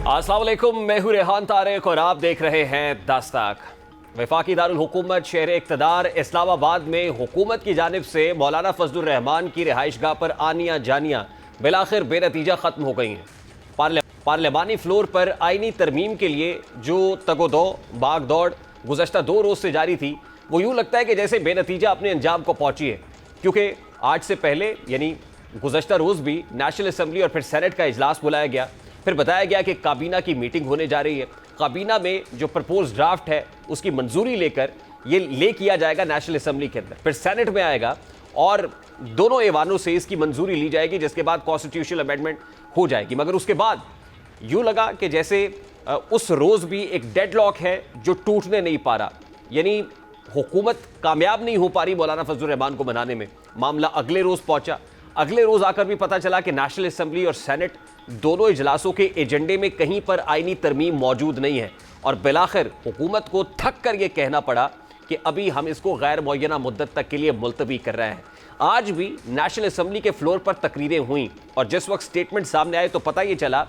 अस्सलाम वालेकुम, मैं हूं रेहान तारिक और आप देख रहे हैं दास्ताक। वफाकी दारुल हुकूमत शहर इक़्तिदार इस्लामाबाद में हुकूमत की जानिब से मौलाना फजलुर रहमान की रिहाइशगाह पर आनियाँ जानियाँ बिलाखिर बेनतीजा ख़त्म हो गई हैं। पार्लिमानी फ्लोर पर आइनी तरमीम के लिए जो तगोदो भाग दौड़ गुज़श्ता 2 रोज़ से जारी थी, वो यूँ लगता है कि जैसे बेनतीजा अपने अंजाम को पहुँची है, क्योंकि आज से पहले यानी गुज़श्ता रोज़ भी नेशनल असम्बली और फिर सेनेट का इजलास बुलाया गया। फिर बताया गया कि काबीना की मीटिंग होने जा रही है। काबीना में जो प्रपोज ड्राफ्ट है उसकी मंजूरी लेकर ये ले किया जाएगा नेशनल असम्बली के अंदर, फिर सेनेट में आएगा और दोनों ऐवानों से इसकी मंजूरी ली जाएगी, जिसके बाद कॉन्स्टिट्यूशनल अमेंडमेंट हो जाएगी। मगर उसके बाद यूँ लगा कि जैसे उस रोज़ भी एक डेडलॉक है जो टूटने नहीं पा रहा, यानी हुकूमत कामयाब नहीं हो पा रही मौलाना फजलुर रहमान को बनाने में। मामला अगले रोज़ पहुँचा। अगले रोज़ आकर भी पता चला कि नेशनल असम्बली और सेनेट दोनों इजलासों के एजेंडे में कहीं पर आईनी तरमीम मौजूद नहीं है और बिलाखिर हुकूमत को थक कर यह कहना पड़ा कि अभी हम इसको गैर मुअय्यना मुद्दत तक के लिए मुलतवी कर रहे हैं। आज भी नेशनल असम्बली के फ्लोर पर तकरीरें हुई और जिस वक्त स्टेटमेंट सामने आए तो पता ये चला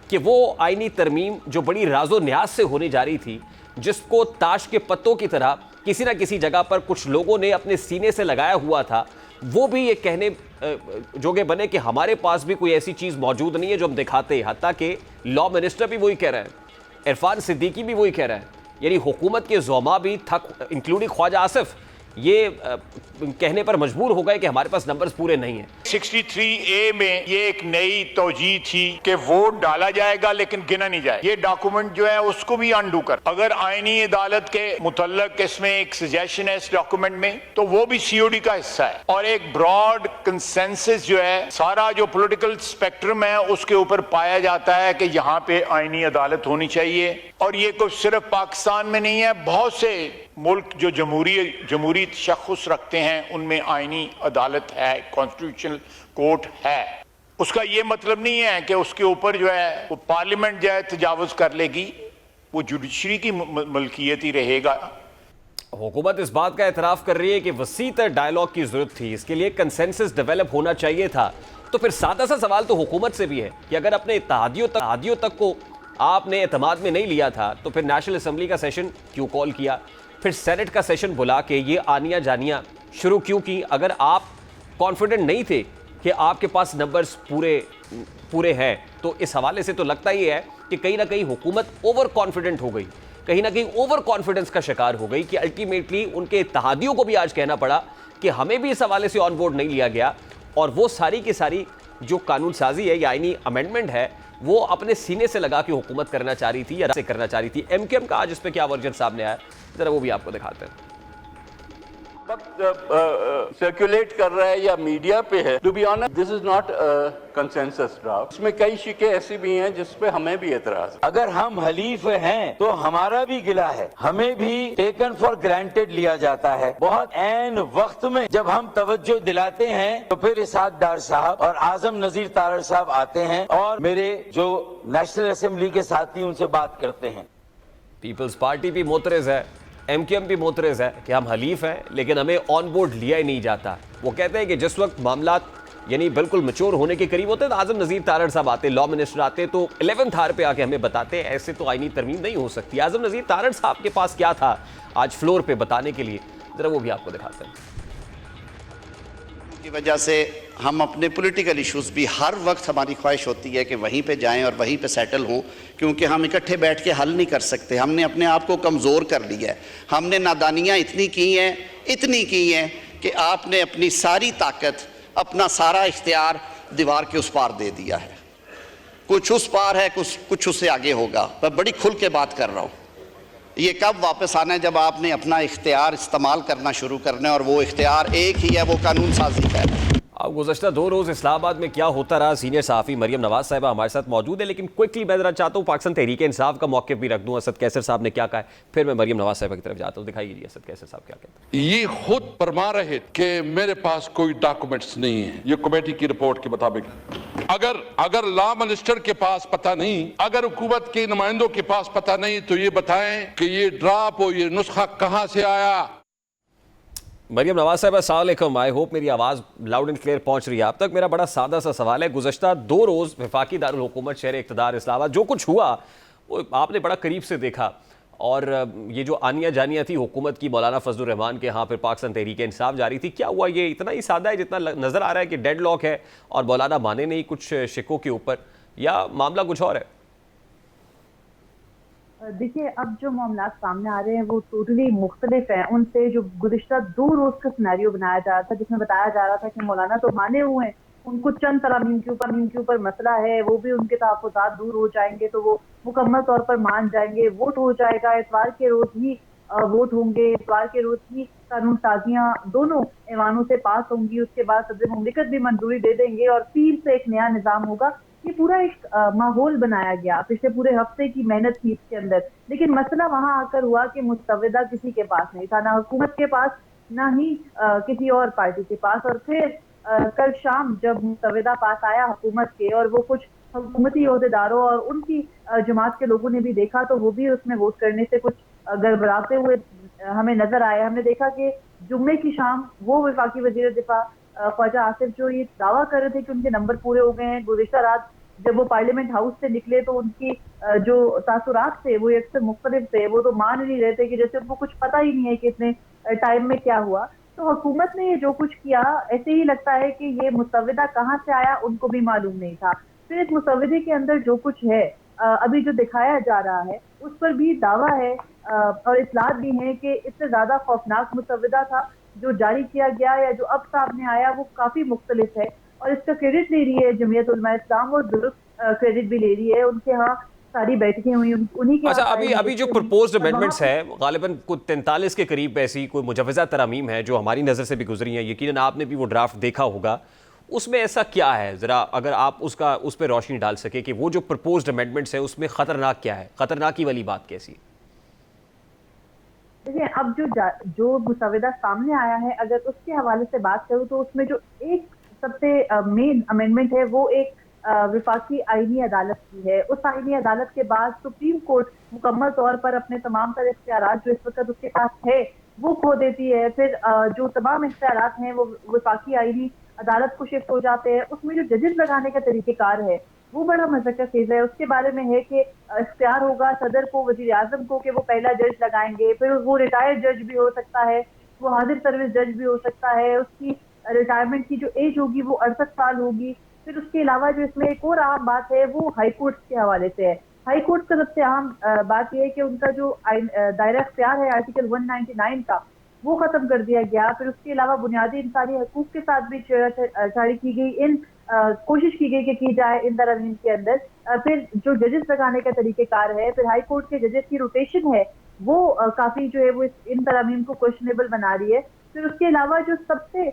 कि वो आईनी तरमीम जो बड़ी राजो न्याज से होने जा रही थी, जिसको ताश के पत्तों की तरह किसी न किसी जगह पर कुछ लोगों ने अपने सीने से लगाया हुआ था, वो भी ये कहने जोगे बने कि हमारे पास भी कोई ऐसी चीज़ मौजूद नहीं है जो हम दिखाते हैं। हत्ता कि लॉ मिनिस्टर भी वही कह रहे हैं, इरफान सिद्दीकी भी वही कह रहे हैं, यानी हुकूमत के ज़ोमा भी थक, इंक्लूडिंग ख्वाजा आसिफ, ये कहने पर मजबूर हो गए कि हमारे पास नंबर्स पूरे नहीं हैं। 63A में ये एक नई तौजीह थी कि वोट डाला जाएगा लेकिन गिना नहीं जाएगा। ये डॉक्यूमेंट जो है उसको भी अनडू कर, अगर आईनी अदालत के मुतल्लक इसमें एक सजेशन है इस डॉक्यूमेंट में तो वो भी COD का हिस्सा है और एक ब्रॉड कंसेंसस जो है सारा जो पॉलिटिकल स्पेक्ट्रम है उसके ऊपर पाया जाता है कि यहाँ पे आईनी अदालत होनी चाहिए। और ये कुछ सिर्फ पाकिस्तान में नहीं है, बहुत से मुल्क जो जमहूरी तशख़्ख़ुस रखते हैं उनमें आईनी अदालत है, कॉन्स्टिट्यूशनल कोर्ट है। उसका ये मतलब नहीं है कि उसके ऊपर जो है वो पार्लियामेंट जो है तजावुज़ कर लेगी, वो जुडिशरी की मलकियत ही रहेगा। हुकूमत इस बात का एतराफ़ कर रही है कि वसीतर डायलॉग की ज़रूरत थी, इसके लिए कंसेंसस डेवलप होना चाहिए था। तो फिर सादा सा सवाल तो हुकूमत से भी है कि अगर अपने इत्तेहादियों तक को आपने एतमाद में नहीं लिया था तो फिर नेशनल असम्बली का सेशन क्यों कॉल किया, फिर सेनेट का सेशन बुला के ये आनियाँ जानियाँ शुरू क्यों की? अगर आप कॉन्फिडेंट नहीं थे कि आपके पास नंबर्स पूरे हैं तो इस हवाले से तो लगता ही है कि कहीं ना कहीं हुकूमत ओवर कॉन्फिडेंट हो गई, कहीं ना कहीं ओवर कॉन्फिडेंस का शिकार हो गई कि अल्टीमेटली उनके इत्तेहादियों को भी आज कहना पड़ा कि हमें भी इस हवाले से ऑन बोर्ड नहीं लिया गया और वो सारी की सारी जो कानून साजी है या आईनी अमेंडमेंट है वो अपने सीने से लगा के हुकूमत करना चाह रही थी या से करना चाह रही थी। MQM का आज इस पे क्या वर्जन सामने आया, जरा वो भी आपको दिखाते हैं। सर्कुलेट कर रहा है या मीडिया पे है, to be honest this is not consensus draft. इसमें कई शिकें ऐसी भी हैं जिस पे हमें भी एतराज है। अगर हम हलीफ हैं तो हमारा भी गिला है, हमें भी टेकन फॉर ग्रांटेड लिया जाता है। बहुत ऐन वक्त में जब हम तवज्जो दिलाते हैं तो फिर इसाक डार साहब और आजम नजीर तारड़ साहब आते हैं और मेरे जो नेशनल असेंबली के साथी उनसे बात करते हैं। पीपल्स पार्टी भी मोतरज है, MQM भी मोतरज है कि हम हलीफ हैं लेकिन हमें ऑन बोर्ड लिया ही नहीं जाता। वो कहते हैं कि जिस वक्त मामला यानी बिल्कुल मैच्योर होने के करीब होते हैं तो आजम नज़ीर तारड़ साहब आते, लॉ मिनिस्टर आते तो 11th आवर पे आके हमें बताते हैं ऐसे तो आईनी तरमीम नहीं हो सकती। आजम नज़ीर तारड़ साहब के पास क्या था आज फ्लोर पे बताने के लिए, जरा वो भी आपको दिखाते हैं। की वजह से हम अपने पॉलिटिकल इश्यूज़ भी हर वक्त हमारी ख्वाहिश होती है कि वहीं पे जाएं और वहीं पे सेटल हों, क्योंकि हम इकट्ठे बैठ के हल नहीं कर सकते। हमने अपने आप को कमज़ोर कर लिया है, हमने नादानियाँ इतनी की हैं कि आपने अपनी सारी ताकत, अपना सारा इख्तियार दीवार के उस पार दे दिया है। कुछ उस पार है, कुछ उससे आगे होगा। मैं बड़ी खुल के बात कर रहा हूँ। ये कब वापस आना है जब आपने अपना इख्तियार इस्तेमाल करना शुरू करना है और वो इख्तियार एक ही है, वो कानून साजी का है। अब गुज़श्ता 2 रोज़ इस्लामाबाद में क्या होता रहा, सीनियर सहाफ़ी मरियम नवाज साहिबा हमारे साथ मौजूद है, लेकिन क्विकली मैं जरा चाहता हूँ पाकिस्तान तहरीक इंसाफ का मौक़िफ़ भी रख दूँ। असद कैसर साहब ने क्या कहा है, फिर मैं मरियम नवाज साहिबा की तरफ जाता हूँ। दिखाइए जी असद कैसर साहब क्या कहते हैं। ये खुद फरमा रहे कि मेरे पास कोई डॉक्यूमेंट्स नहीं है, ये कमेटी की रिपोर्ट के मुताबिक। अगर लॉ मिनिस्टर के पास पता नहीं, अगर हुकूमत के नुमाइंदों के पास पता नहीं तो ये बताएं कि ये ड्राफ्ट और ये नुस्खा कहां से आया। मरियम नवाज साहब, अस्सलाम वालेकुम। आई होप मेरी आवाज़ लाउड एंड क्लियर पहुंच रही है आप तक। मेरा बड़ा सादा सा सवाल है, गुज़श्ता 2 रोज़ वफाकी दारुल हुकूमत शहर इक़्तिदार इस्लामाबाद जो कुछ हुआ वो आपने बड़ा करीब से देखा, और ये जो आनिया जानिया थी हुकूमत की मौलाना फजलुर रहमान के यहाँ, फिर पाकिस्तान तहरीक इंसाफ जारी थी, क्या हुआ? ये इतना ही सादा है जितना नज़र आ रहा है कि डेड लॉक है और मौलाना माने नहीं कुछ शिकों के ऊपर, या मामला कुछ और है? देखिए, अब जो मामला सामने आ रहे हैं वो टोटली मुख्तलिफ है उनसे जो गुज़िश्ता 2 रोज का सिनेरियो बनाया जा रहा था, जिसमें बताया जा रहा था कि मौलाना तो माने हुए हैं, उनको चंद तरामीम के ऊपर मसला है, वो भी उनके तहफ़्फ़ुज़ात दूर हो जाएंगे तो वो मुकम्मल तौर पर मान जाएंगे, वोट हो जाएगा, इतवार के रोज ही वोट होंगे, इतवार के रोज ही कानून साजियाँ दोनों ऐवानों से पास होंगी, उसके बाद सदर मुमलिकत भी मंजूरी दे देंगे और फिर से एक नया निज़ाम होगा। ये पूरा एक माहौल बनाया गया, पिछले पूरे हफ्ते की मेहनत थी इसके अंदर। लेकिन मसला वहां आकर हुआ कि मुस्तविदा किसी के पास नहीं था, ना हुकूमत के पास, ना ही किसी और पार्टी के पास। और फिर कल शाम जब मुस्तविदा पास आया हुकूमत के, और वो कुछ हुकूमती ओहदेदारों और उनकी जमात के लोगों ने भी देखा, तो वो भी उसमें वोट करने से कुछ गड़बड़ाते हुए हमें नजर आए। हमने देखा कि जुम्मे की शाम वो वफाकी वजीर दिफा ख्वाजा आसिफ जो ये दावा कर रहे थे कि उनके नंबर पूरे हो गए हैं, गुज़िश्ता रात जब वो पार्लियामेंट हाउस से निकले तो उनकी जो तासुरात थे वो अक्सर मुख्तलिफ थे, वो तो मान नहीं रहे थे कि जैसे उनको कुछ पता ही नहीं है कि इतने टाइम में क्या हुआ। तो हुकूमत ने ये जो कुछ किया, ऐसे ही लगता है कि ये मुस्तविदा कहाँ से आया उनको भी मालूम नहीं था। फिर इस मुस्तविदे के अंदर जो कुछ है अभी जो दिखाया जा रहा है उस पर भी दावा है और इतलात भी है कि इससे ज्यादा खौफनाक मुस्तविदा था जो जारी किया गया या जो अब सामने आया, वो काफी मुख्तलिफ है। और इसका क्रेडिट ले रही है जमीयत उलमा इस्लाम, और दुरुस्त क्रेडिट भी ले रही है, उनके यहाँ सारी बैठकें हुई उन्हीं के। अच्छा, अभी जो प्रपोज्ड अमेंडमेंट्स है गालिबन कुछ 43 के करीब ऐसी कोई मुजवज़ा तरामीम है जो हमारी नज़र से भी गुजरी है, यकीनन आपने भी वो ड्राफ्ट देखा होगा। उसमें ऐसा क्या है, ज़रा अगर आप उस पर रोशनी डाल सके कि वो जो प्रपोज्ड अमेंडमेंट्स है उसमें ख़तरनाक क्या है, ख़तरनाकी वाली बात कैसी है? देखिए, अब जो मुसविदा सामने आया है, अगर उसके हवाले से बात करूँ तो उसमें जो एक सबसे मेन अमेंडमेंट है वो एक विफाकी आईनी अदालत की है। उस आईनी अदालत के बाद सुप्रीम कोर्ट मुकम्मल तौर पर अपने तमाम तरह इख्तियारात जो इस वक्त उसके पास है वो खो देती है। फिर जो तमाम इख्तियारात हैं वो विफाकी आईनी अदालत को शिफ्ट हो जाते हैं। उसमें जो जजेस लगाने का तरीक़ेकार है वो बड़ा मज़क्कर खेज़ है। उसके बारे में है कि इख्तियार होगा सदर को, वज़ीर आज़म को, कि वो पहला जज लगाएंगे, फिर वो रिटायर्ड जज भी हो सकता है, वो हाजिर सर्विस जज भी हो सकता है, उसकी रिटायरमेंट की जो एज होगी वो 68 साल होगी। फिर उसके अलावा जो इसमें एक और अहम बात है वो हाई कोर्ट के हवाले से है। हाई कोर्ट का सबसे अहम बात यह है कि उनका जो दायरा इख्तियार है आर्टिकल 199 का वो खत्म कर दिया गया। फिर उसके अलावा बुनियादी इंसानी हकूक के साथ भी छेड़छाड़ी की गई, कोशिश की गई कि की जाए इन तरमीम के अंदर। फिर जो जजेस लगाने का तरीक़ेकार है, फिर हाई कोर्ट के जजेस की रोटेशन है वो काफी जो है वो इन तरमीम को क्वेश्चनेबल बना रही है। फिर उसके अलावा जो सबसे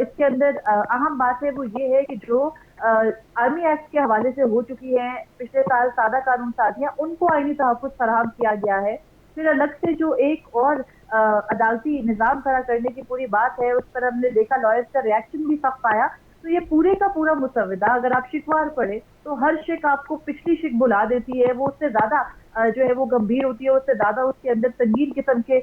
इसके अंदर अहम बात है वो ये है कि जो आर्मी एक्ट के हवाले से हो चुकी है पिछले साल सादा कानून साजियां, उनको आईनी तहफ़्फ़ुज़ फराहम किया गया है। फिर अलग से जो एक और अदालती निज़ाम खड़ा करने की पूरी बात है, उस पर हमने देखा लॉयर्स का रिएक्शन भी सख्त आया। तो ये पूरे का पूरा मुसविदा अगर आप शिकवार पढ़े तो हर शिक आपको पिछली शिक बुला देती है, वो उससे ज्यादा जो है वो गंभीर होती है, उससे ज्यादा उसके अंदर संगीन किस्म के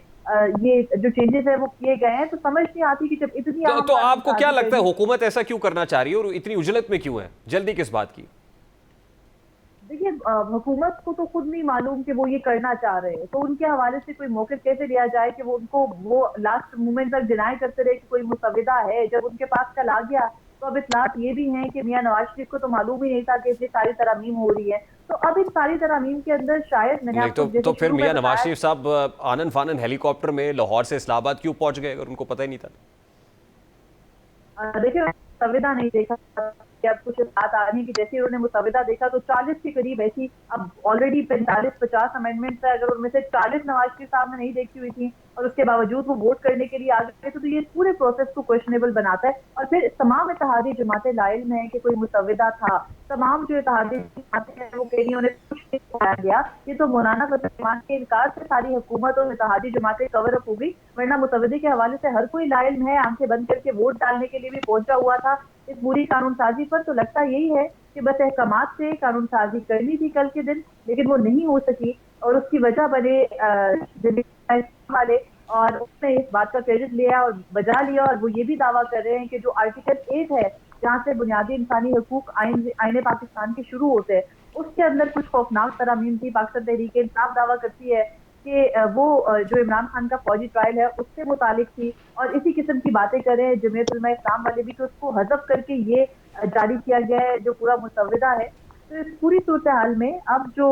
ये जो चेंजेस है वो किए गए हैं। तो समझ नहीं आती कि जब इतनी तो आपको क्या लगता है हुकूमत ऐसा क्यों करना चाह रही है और इतनी उजलत में क्यों है, जल्दी किस बात की? देखिए, हुकूमत को तो खुद नहीं मालूम कि वो ये करना चाह रहे हैं, तो उनके हवाले से कोई मौके कैसे लिया जाए कि वो उनको वो लास्ट मोमेंट तक डिनाई करते रहे कि कोई मुसविदा है। जब उनके पास कल आ गया तो अब इतलात ये भी हैं कि मियां नवाज शरीफ को तो मालूम ही नहीं था कि इतनी सारी तरामीम हो रही है। तो अब इन सारी तरामीम के अंदर शायद मैंने तो फिर मियां नवाज शरीफ साहब आनन फानन हेलीकॉप्टर में लाहौर से इस्लामाबाद क्यों पहुंच गए अगर उनको पता ही नहीं था? देखिए, मुसविदा नहीं देखा, अब कुछ बात आने की जैसे उन्होंने मुसविदा देखा तो 40 के करीब ऐसी अब ऑलरेडी 45-50 अमेंडमेंट है। अगर उनमें से 40 नवाज शरीफ साहब ने नहीं देखी हुई थी और उसके बावजूद वो वोट करने के लिए आ गए तो ये पूरे प्रोसेस को क्वेश्चनेबल बनाता है। और फिर तमाम इत्तेहादी जमातें लाइल में है कि कोई मुसविदा था, तमाम जो इत्तेहादी जमातें हैं वो कह रही उन्हें कुछ नहीं कराया गया। ये तो मौलाना फजलुर रहमान के इनकार से सारी हुकूमत और इत्तेहादी जमातें कवर अप हो गई, वरना मुसविदे के हवाले से हर कोई लाइल में है, आंखें बंद करके वोट डालने के लिए भी पहुंचा हुआ था इस पूरी कानून साजी पर। तो लगता यही है कि बस अहकामात से कानून साजी करनी थी कल के दिन, लेकिन वो नहीं हो सकी और उसकी वजह बने वाले और उसने इस बात का क्रेडिट लिया और बजा लिया, और वो ये भी दावा कर रहे हैं कि जो आर्टिकल 8 है, जहाँ से बुनियादी इंसानी हकूक आईने पाकिस्तान के शुरू होते हैं, उसके अंदर कुछ खौफनाक तरामीम थी। पाकिस्तान तहरीक इंसाफ दावा करती है कि वो जो इमरान खान का फौजी ट्रायल है उससे मुतालिक थी, और इसी किस्म की बातें कर रहे हैं जमीयत उलमा इस्लाम वाले भी, कि उसको हज़फ करके ये जारी किया गया है जो पूरा मुसव्वदा है। तो इस पूरी सूरत हाल में अब जो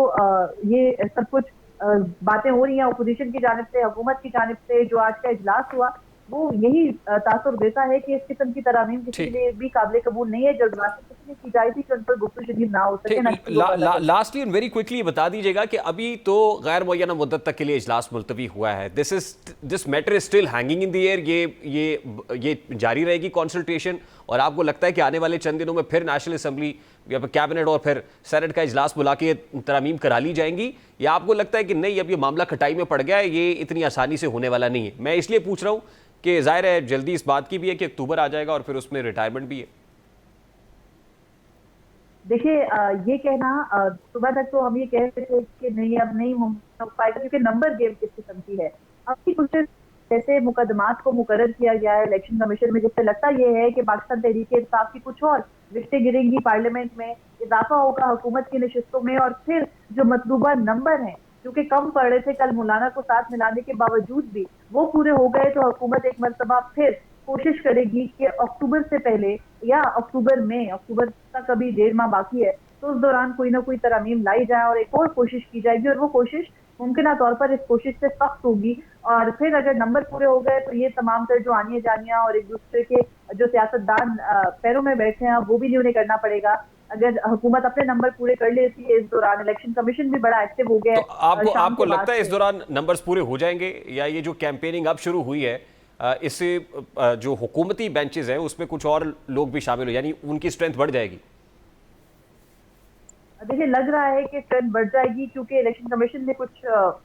ये सब कुछ बातें हो रही हैं अपोजिशन की जानिब से, हुकूमत की जानिब से, जो आज का इजलास हुआ वो यही तासुर देता है कि इस किस्म की तरामीम किसी के लिए भी काबिल कबूल नहीं है। जल्दबाजी किसी ने की जाए थी कि उन पर गुफ्तगू शदीद ना हो सके। लास्टली एंड वेरी क्विकली बता दीजिएगा कि अभी तो गैर मुअय्यना मुद्दत तक के लिए इजलास मुलतवी हुआ है, this matter is still hanging in the air, ये जारी रहेगी कंसल्टेशन, और आपको लगता है कि आने वाले चंद दिनों में फिर नेशनल असेंबली या फिर कैबिनेट और फिर सेनेट का इजलास बुला के तरामीम करा ली जाएंगी, या आपको लगता है कि नहीं अब ये मामला खटाई में पड़ गया है, ये इतनी आसानी से होने वाला नहीं है? मैं इसलिए पूछ रहा हूँ कि जाहिर है जल्दी इस बात की भी है कि अक्टूबर आ जाएगा और फिर उसमें रिटायरमेंट भी है। देखिए ये कहना सुबह तक तो हम ये कह रहे थे कि नहीं अब नहीं हो पाएगा, क्योंकि नंबर गेम किस किस्म की है। अब की कुछ जैसे मुकदमात को मुकर्रर किया गया है इलेक्शन कमीशन में, जिससे लगता ये है कि पाकिस्तान तहरीक इंसाफ की कुछ और विकटें गिरेंगी, पार्लियामेंट में इजाफा होगा हुकूमत की नशिस्तों में, और फिर जो मतलूबा नंबर हैं जो कि कम पड़ रहे थे कल मौलाना को साथ मिलाने के बावजूद भी वो पूरे हो गए, तो हुकूमत एक मरतबा फिर कोशिश करेगी कि अक्टूबर से पहले या अक्टूबर तक अभी 1.5 माह बाकी है, तो उस दौरान कोई ना कोई तरामीम लाई जाए और एक और कोशिश की जाएगी, और वो कोशिश मुमकिन तौर पर इस कोशिश से सख्त होगी। और फिर अगर नंबर पूरे हो गए तो ये तमाम तर जो आनिया जानिया और एक दूसरे के जो सियासतदान पैरों में बैठे हैं वो भी नहीं उन्हें करना पड़ेगा। अगर हुकूमत अपने नंबर पूरे कर लेती है इस दौरान, इलेक्शन कमीशन भी बड़ा एक्टिव हो गया है। तो आपको लगता है इस दौरान नंबर्स पूरे हो जाएंगे, या ये जो कैंपेनिंग अब शुरू हुई है इससे जो हुकूमती बेंचेस हैं उसमें कुछ और लोग भी शामिल हो, यानी उनकी स्ट्रेंथ बढ़ जाएगी? देखिए लग रहा है कि ट्रेंड बढ़ जाएगी, क्योंकि इलेक्शन कमीशन ने कुछ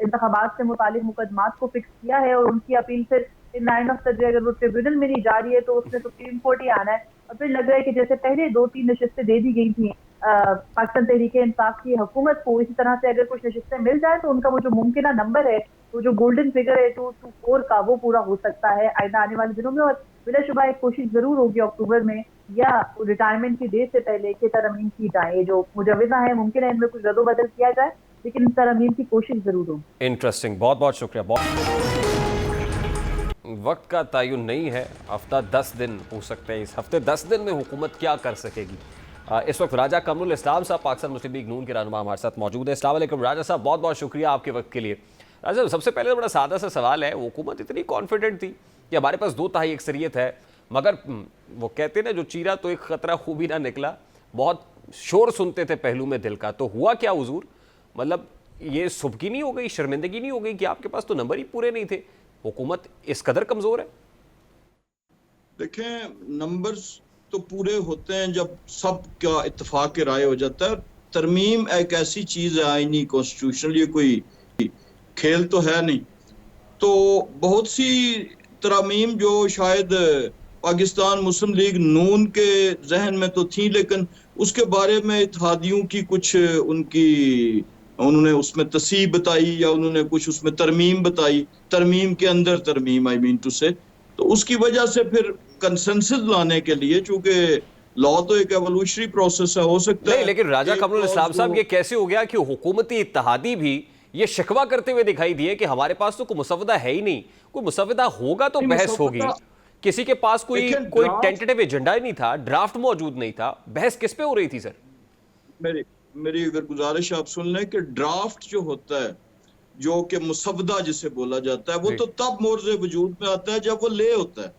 इंतखाबात से मुतालिक मुकदमात को फिक्स किया है, और उनकी अपील फिर इन लाइन ऑफ सदर अगर वो ट्रिब्यूनल में नहीं जा रही है तो उसमें सुप्रीम कोर्ट ही आना है। और फिर लग रहा है कि जैसे पहले 2-3 नशिस्तें दे दी गई थी पाकिस्तान तहरीक इंसाफ की हुकूमत को, इसी तरह से अगर कुछ नशिस्तें मिल जाए तो उनका वो जो मुमकिन नंबर है, वो जो गोल्डन फिगर है 224 का, वो पूरा हो सकता है आने वाले दिनों में। और बिलाशुबा एक कोशिश जरूर होगी अक्टूबर में या रिटायरमेंट की डेट से पहले कि तरमीम की जाए। जो मुजव्वज़ा है मुमकिन है इनमें कुछ रद्दो-बदल किया जाए, लेकिन तरमीम की कोशिश जरूर होगी। इंटरेस्टिंग, बहुत बहुत शुक्रिया। वक्त का तयन नहीं है, हफ्ता 10 दिन हो सकते हैं, इस हफ्ते 10 दिन में हुकूमत क्या कर सकेगी? इस वक्त राजा कमरुल इस्लाम साहब पाकिस्तान मुस्लिम लीग नून के रहनुमा हमारे साथ मौजूद है। अस्सलाम वालेकुम राजा साहब, बहुत बहुत शुक्रिया आपके वक्त के लिए। राजा साहब, सबसे पहले तो बड़ा सादा सा सवाल है, हुकूमत इतनी कॉन्फिडेंट थी कि हमारे पास 2/3 अक्सरियत है, मगर वो कहते हैं ना जो चीरा तो एक खतरा खूब ही ना निकला, बहुत शोर सुनते थे पहलू में दिल का, तो हुआ क्या हुजूर? मतलब ये सुबकी नहीं हो गई, शर्मिंदगी नहीं हो गई कि आपके पास तो नंबर ही पूरे नहीं थे? हुकूमत इस कदर कमजोर है? देखें, नंबर्स तो पूरे होते हैं जब सब का इत्तेफाक राय हो जाता है। तरमीम एक ऐसी चीज है आईनी कॉन्स्टिट्यूशनल, ये कोई खेल तो है नहीं। तो बहुत सी तरमीम जो शायद पाकिस्तान मुस्लिम लीग नून के जहन में तो थी, लेकिन उसके बारे में इत्तेहादियों की कुछ उन्होंने उसमें तसीब बताई या उन्होंने कुछ उसमें तरमीम बताई, तरमीम के अंदर तरमीम, आई मीन टू से, तो उसकी वजह से फिर कंसेंसस लाने के लिए, चूंकि लॉ तो एक एवोल्यूशनरी प्रोसेस है, हो सकता है। लेकिन राजा कमरुल इस्लाम साहब, ये कैसे हो गया कि हुकूमती इत्तेहादी भी ये शिकवा करते हुए दिखाई दिए कि हमारे पास तो कोई मुसव्वदा है ही नहीं, कोई मुसव्वदा होगा तो बहस होगी, किसी के पास कोई टेंटेटिव एजेंडा ही नहीं था, ड्राफ्ट मौजूद नहीं था, बहस किस पे हो रही थी सर? मेरी अगर गुजारिश आप सुन लें कि ड्राफ्ट जो होता है, जो कि मुसव्वदा जिसे बोला जाता है, वो तो तब मोर्जे वजूद में आता है जब वो ले होता है,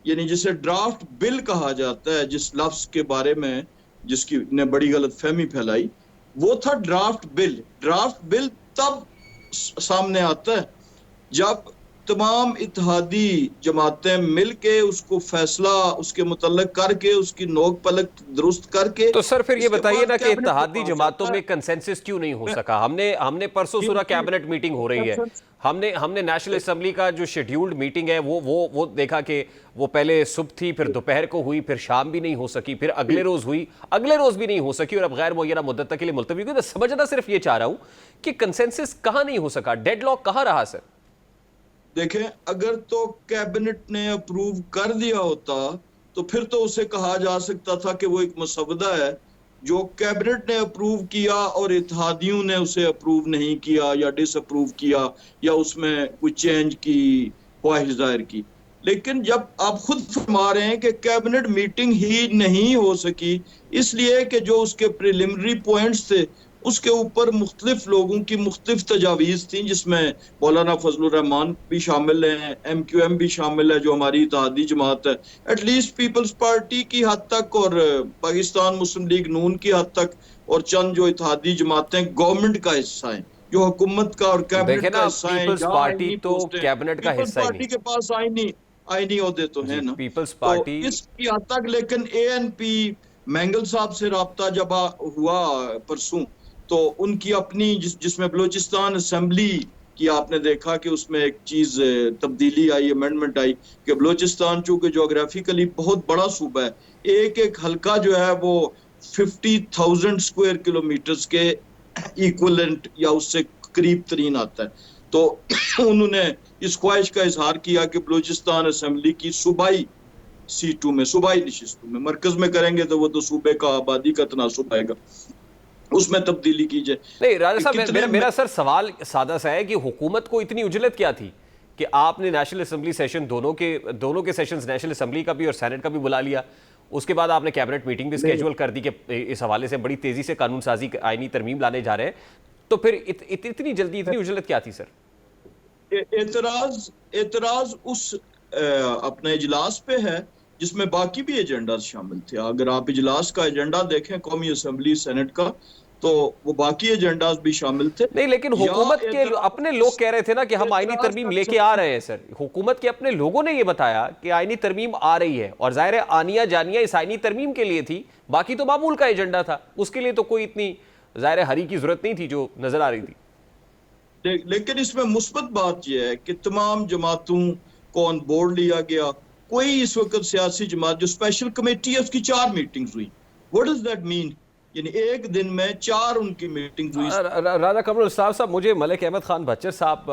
यानी जिसे ड्राफ्ट बिल कहा जाता है, जिस लफ्ज के बारे में जिसकी ने बड़ी गलतफहमी फैलाई, वो था ड्राफ्ट बिल। ड्राफ्ट बिल तब सामने आता है जब तमाम इत्तेहादी जमातें मिलके उसको फैसला उसके मुतल्लिक करके उसकी नोक पलक दुरुस्त करके। तो सर फिर ये बताइए ना कि इत्तेहादी जमातों में कंसेंसस क्यों नहीं हो सका? हमने परसों सुना कैबिनेट मीटिंग हो रही है, हमने नेशनल असेंबली का जो शेड्यूल्ड मीटिंग है वो देखा कि वो पहले सुबह थी, फिर दोपहर को हुई, फिर शाम भी नहीं हो सकी, फिर अगले रोज हुई, अगले रोज भी नहीं हो सकी, और अब गैर मुअय्यना मुद्दत तक के लिए मुलतवी हुई। मैं समझना सिर्फ ये चाह रहा हूं कि कंसेंसस कहां नहीं हो सका, डेडलॉक कहां रहा सर? देखें, अगर तो कैबिनेट ने अप्रूव कर दिया होता तो फिर तो उसे कहा जा सकता था कि वो एक मसवदा है जो कैबिनेट ने अप्रूव किया और इत्तेहादियों ने उसे अप्रूव नहीं किया या डिसअप्रूव किया या उसमें कोई चेंज की ख्वाहिश जाहिर की। लेकिन जब आप खुद फरमा रहे हैं कि कैबिनेट मीटिंग ही नहीं हो सकी इसलिए कि जो उसके प्रिलिमिनरी पॉइंट्स थे उसके ऊपर मुख्तलिफ लोगों की मुख्तलिफ तजावीज़ थी, जिसमें मौलाना फजलुर रहमान भी शामिल हैं, MQM भी शामिल है जो हमारी इत्तेहादी जमात है, एटलीस्ट पीपल्स पार्टी की हद तक और पाकिस्तान मुस्लिम लीग नून की हद तक, और चंद जो इत्तेहादी जमातें गवर्नमेंट का हिस्सा हैं, जो हुकूमत का और कैबिनेट का हिस्सा है। पीपल्स पार्टी तो कैबिनेट का हिस्सा ही नहीं। के पास आईनी ओहदे तो है ना पीपल्स पार्टी तो इसकी हद तक। लेकिन ANP मैंगल साहब से राब्ता जब हुआ परसों तो उनकी अपनी जिसमें बलूचिस्तान असेंबली की आपने देखा कि उसमें एक चीज तब्दीली आई, अमेंडमेंट आई कि बलूचिस्तान चूंकि जोग्राफिकली बहुत बड़ा सूबा है, एक एक हल्का जो है वो 50,000 स्क्वायर किलोमीटर्स के इक्विवेलेंट या उससे करीब तरीन आता है। तो उन्होंने इस ख्वाहिश का इजहार किया कि बलूचिस्तान असेंबली की सूबाई सीटों में, सूबाई नशिस्तों में, मरकज में करेंगे तो वो तो सूबे का आबादी का तनासुब आएगा, उसमें तब्दीली की जाए। नहीं राजा साहब, मेरा सर सवाल सादा सा है कि हुकूमत को इतनी उजलत क्या थी कि आपने नेशनल असेंबली सेशन दोनों के सेशंस नेशनल असेंबली का भी और सेनेट का भी बुला लिया, उसके बाद आपने कैबिनेट मीटिंग भी स्केड्यूल कर दी कि इस हवाले से बड़ी तेजी से कानून साजी आईनी तरमीम लाने जा रहे हैं, तो फिर इतनी जल्दी इतनी उजलत क्या थी सर? एतराज उस अपने इजलास पे है जिसमें बाकी भी एजेंडा शामिल थे। अगर आप इजलास का एजेंडा देखें कौमी असेंबली सेनेट का तो वो बाकी एजेंडाज भी शामिल थे। नहीं, लेकिन हुकूमत के अपने लोग कह रहे थे ना कि हम आईनी तरमीम लेके आ रहे हैं सर। हुकूमत के अपने लोगों ने ये बताया कि आईनी तरमीम आ रही है और जाहिर है आनिया जानिया इस आईनी तरमीम के लिए थी, बाकी तो मामूल का एजेंडा था, उसके लिए तो कोई इतनी जाहिर है हरी की जरूरत नहीं थी जो नजर आ रही थी। लेकिन इसमें मुस्बत बात यह है कि तमाम जमातों को ऑन बोर्ड लिया गया। कोई इस वक्त सियासी जमात जो स्पेशल कमेटी है उसकी 4 मीटिंग्स हुई। What does that mean? यानी एक दिन में 4 उनकी मीटिंग्स हुई। राजा कमरुल साहब, मुझे मलिक अहमद खान भच्चर साहब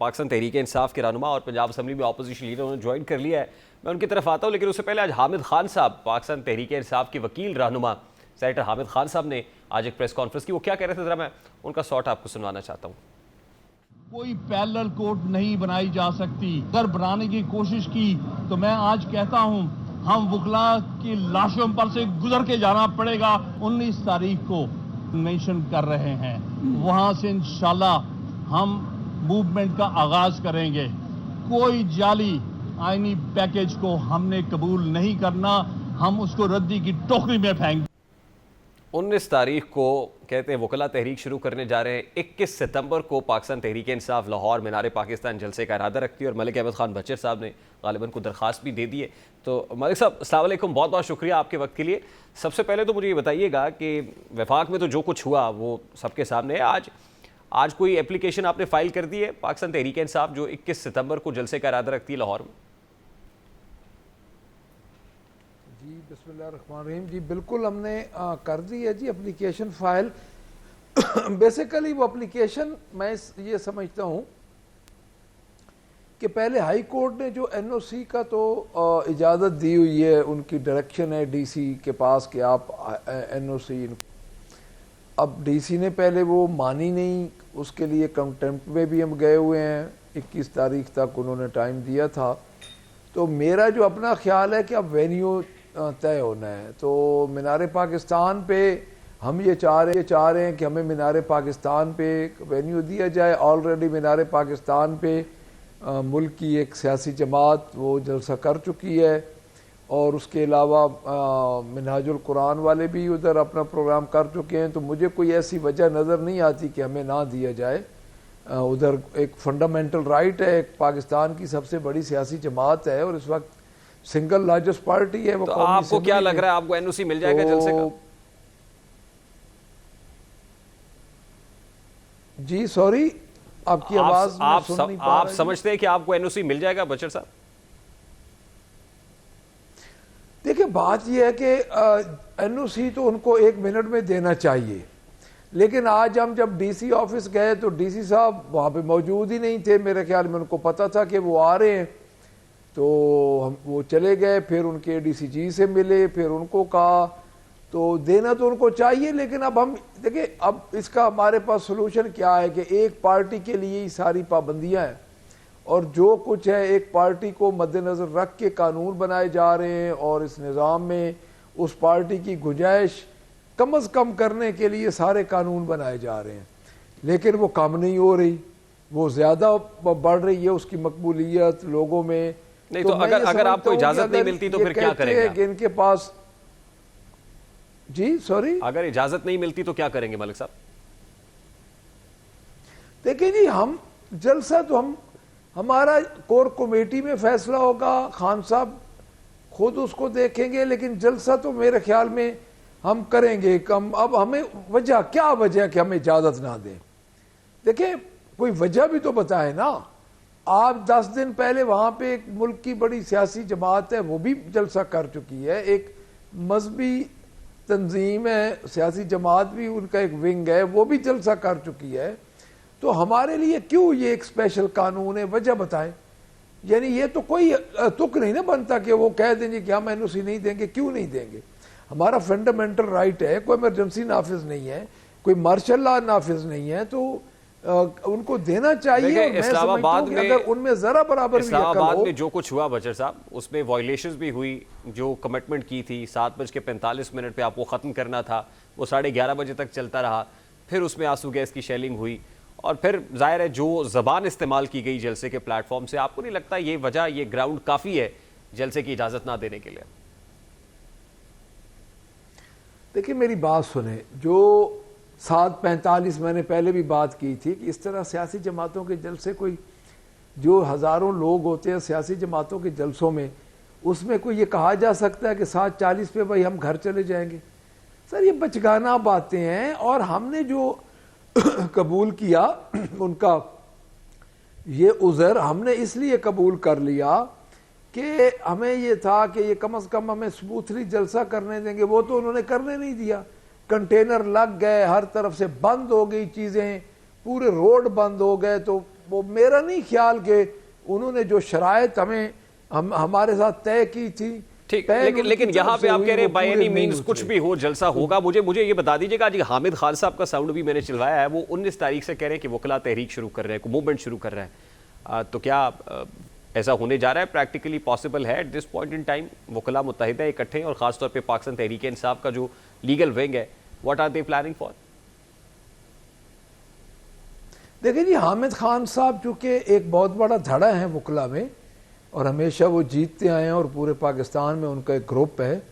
पाकिस्तान तहरीक इंसाफ के रहनुमा और पंजाब असेंबली में अपोजिशन लीडर उन्होंने ज्वाइन कर लिया है, मैं उनकी तरफ आता हूँ, लेकिन उससे पहले आज हामिद खान साहब पाकिस्तान तहरीक इंसाफ के वकील रहनुमा सेनेटर हामिद खान साहब ने आज एक प्रेस कॉन्फ्रेंस की। वो क्या कह रहे थे जरा मैं उनका शॉर्ट आपको सुनवाना चाहता हूँ। कोई पैरेलल कोर्ट नहीं बनाई जा सकती। अगर बनाने की कोशिश की तो मैं आज कहता हूं हम वकला की लाशों पर से गुजर के जाना पड़ेगा। 19 तारीख को मेंशन कर रहे हैं, वहां से इंशाल्लाह हम मूवमेंट का आगाज करेंगे। कोई जाली आईनी पैकेज को हमने कबूल नहीं करना, हम उसको रद्दी की टोकरी में फेंक। 19 तारीख को कहते हैं वकला तहरीक शुरू करने जा रहे हैं। 21 सितंबर को पाकिस्तान तहरीक इंसाफ लाहौर मीनार पाकिस्तान जलसे का इरादा रखती है और मलिक अहमद खान भच्चर साहब ने गालिबन को दरख्वास्त भी दे दी है। तो मलिक साहब अस्सलाम वालेकुम, बहुत बहुत शुक्रिया आपके वक्त के लिए। सबसे पहले तो मुझे ये बताइएगा कि वफाक में तो जो कुछ हुआ वो सबके सामने है। आज कोई एप्लीकेशन आपने फाइल कर दी है पाकिस्तान तहरीक इंसाफ जो 21 सितंबर को जलसे का इरादा रखती है लाहौर में? जी बिस्मिल्लाहिर्रहमानिर्रहीम, जी बिल्कुल हमने कर दी है जी एप्लीकेशन फ़ाइल। बेसिकली वो एप्लीकेशन मैं ये समझता हूँ कि पहले हाई कोर्ट ने जो NOC का तो इजाज़त दी हुई है, उनकी डायरेक्शन है DC के पास कि आप NOC, अब DC ने पहले वो मानी नहीं, उसके लिए कंटेम्प्ट में भी हम गए हुए हैं। 21 तारीख तक उन्होंने टाइम दिया था। तो मेरा जो अपना ख्याल है कि अब वेन्यू तय होना है। तो मीनार पाकिस्तान पे हम ये चाह रहे हैं कि हमें मीनार पाकिस्तान पे वेन्यू दिया जाए। ऑलरेडी मीनार पाकिस्तान पे मुल्क की एक सियासी जमात वो जलसा कर चुकी है और उसके अलावा मिनहाजुल कुरान वाले भी उधर अपना प्रोग्राम कर चुके हैं। तो मुझे कोई ऐसी वजह नज़र नहीं आती कि हमें ना दिया जाए। उधर एक फंडामेंटल राइट है, एक पाकिस्तान की सबसे बड़ी सियासी जमात है और इस वक्त सिंगल लार्जेस्ट पार्टी है वो। तो आपको क्या लग रहा है, आपको NOC मिल जाएगा जलसे का? जी सॉरी, आपकी आवाज आप समझते हैं कि आपको NOC मिल जाएगा बचर साहब? देखिए बात यह है कि NOC तो उनको 1 मिनट में देना चाहिए, लेकिन आज हम जब डीसी ऑफिस गए तो डीसी साहब वहाँ पे मौजूद ही नहीं थे। मेरे ख्याल में उनको पता था कि वो आ रहे हैं, तो हम वो चले गए। फिर उनके डीसीजी से मिले, फिर उनको कहा, तो देना तो उनको चाहिए, लेकिन अब हम देखिए अब इसका हमारे पास सोल्यूशन क्या है कि एक पार्टी के लिए ही सारी पाबंदियां हैं और जो कुछ है एक पार्टी को मद्देनज़र रख के कानून बनाए जा रहे हैं और इस निज़ाम में उस पार्टी की गुंजाइश कम अज़ कम करने के लिए सारे कानून बनाए जा रहे हैं, लेकिन वो कम नहीं हो रही, वो ज़्यादा बढ़ रही है उसकी मकबूलियत लोगों में। नहीं तो अगर आपको इजाजत नहीं मिलती तो फिर क्या करेंगे? कि इनके पास जी सॉरी, अगर इजाजत नहीं मिलती तो क्या करेंगे मलिक साहब? देखिए जी, हम जलसा तो हमारा कोर कमेटी में फैसला होगा, खान साहब खुद उसको देखेंगे, लेकिन जलसा तो मेरे ख्याल में हम करेंगे कम। अब हमें क्या वजह कि हमें इजाजत ना दें? देखिए कोई वजह भी तो बताए ना। आप 10 दिन पहले वहां पे एक मुल्क की बड़ी सियासी जमात है, वो भी जलसा कर चुकी है, एक मजहबी तंजीम है, सियासी जमात भी उनका एक विंग है, वो भी जलसा कर चुकी है। तो हमारे लिए क्यों ये एक स्पेशल कानून है? वजह बताएं। यानी ये तो कोई तुक नहीं ना बनता कि वो कह देंगे कि हम एनओसी नहीं देंगे। क्यों नहीं देंगे? हमारा फंडामेंटल राइट है, कोई इमरजेंसी नाफिज नहीं है, कोई मार्शल लॉ नाफिज नहीं है, तो उनको देना चाहिए। इस्लामाबाद में अगर उनमें जरा बराबर इस्लामाबाद में जो कुछ हुआ बचर साहब, उसमें वायलेशंस भी हुई। जो कमिटमेंट की थी 7:45 पे आपको ख़त्म करना था, वो 11:30 बजे तक चलता रहा। फिर उसमें आंसू गैस की शेलिंग हुई और फिर जाहिर है जो ज़बान इस्तेमाल की गई जलसे के प्लेटफॉर्म से, आपको नहीं लगता ये वजह, ये ग्राउंड काफ़ी है जलसे की इजाज़त ना देने के लिए? देखिए मेरी बात सुने, जो 7:45 मैंने पहले भी बात की थी कि इस तरह सियासी जमातों के जलसे, कोई जो हज़ारों लोग होते हैं सियासी जमातों के जलसों में, उसमें कोई ये कहा जा सकता है कि 7:40 पे भाई हम घर चले जाएंगे? सर ये बचगाना बातें हैं। और हमने जो कबूल किया उनका ये उज़र हमने इसलिए कबूल कर लिया कि हमें ये था कि ये कम से कम हमें स्मूथली जलसा करने देंगे। वो तो उन्होंने करने नहीं दिया, कंटेनर लग गए, हर तरफ से बंद हो गई चीज़ें, पूरे रोड बंद हो गए। तो वो मेरा नहीं ख्याल कि उन्होंने जो शराइत हमारे साथ तय की थी, ठीक, लेकिन यहाँ पे आप कह रहे हैं बाय एनी मीन्स कुछ भी हो जलसा होगा। मुझे ये बता दीजिएगा, जी हामिद खान साहब का साउंड भी मैंने चलवाया है, वो 19 तारीख से कह रहे हैं कि वकला तहरीक शुरू कर रहे हैं, मूवमेंट शुरू कर रहे हैं। तो क्या ऐसा होने जा रहा है? प्रैक्टिकली पॉसिबल है at this point in time? वकला मुत्तहिदा इकट्ठे हैं और खासतौर पर पाकिस्तान तहरीक इंसाफ का जो लीगल विंग है, what are they planning for? देखिए जी, हामिद खान साहब चूंकि एक बहुत बड़ा धड़ा है वकला में और हमेशा वो जीतते आए हैं और पूरे पाकिस्तान में उनका एक ग्रुप है,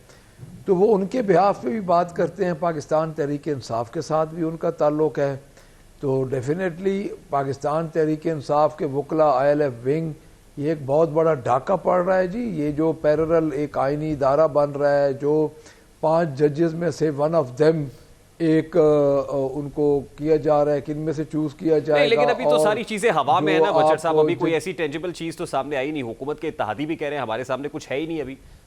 तो वो उनके बिहाफ पे भी बात करते हैं। पाकिस्तान तहरीक इंसाफ के साथ भी उनका ताल्लुक़ है, तो डेफिनेटली पाकिस्तान तहरीक इंसाफ के वकला ILF विंग ये एक बहुत बड़ा डाका पड़ रहा है जी। ये जो पैरेलल एक आइनी इदारा बन रहा है, जो 5 जजेस में से वन ऑफ देम एक उनको किया जा रहा है कि इनमें से चूज किया जाएगा। लेकिन अभी तो सारी चीजें हवा में है ना बचर साहब, अभी कोई ऐसी टेंजिबल चीज तो सामने आई नहीं। हुकूमत के इत्तेहादी भी कह रहे हैं हमारे सामने कुछ है ही नहीं,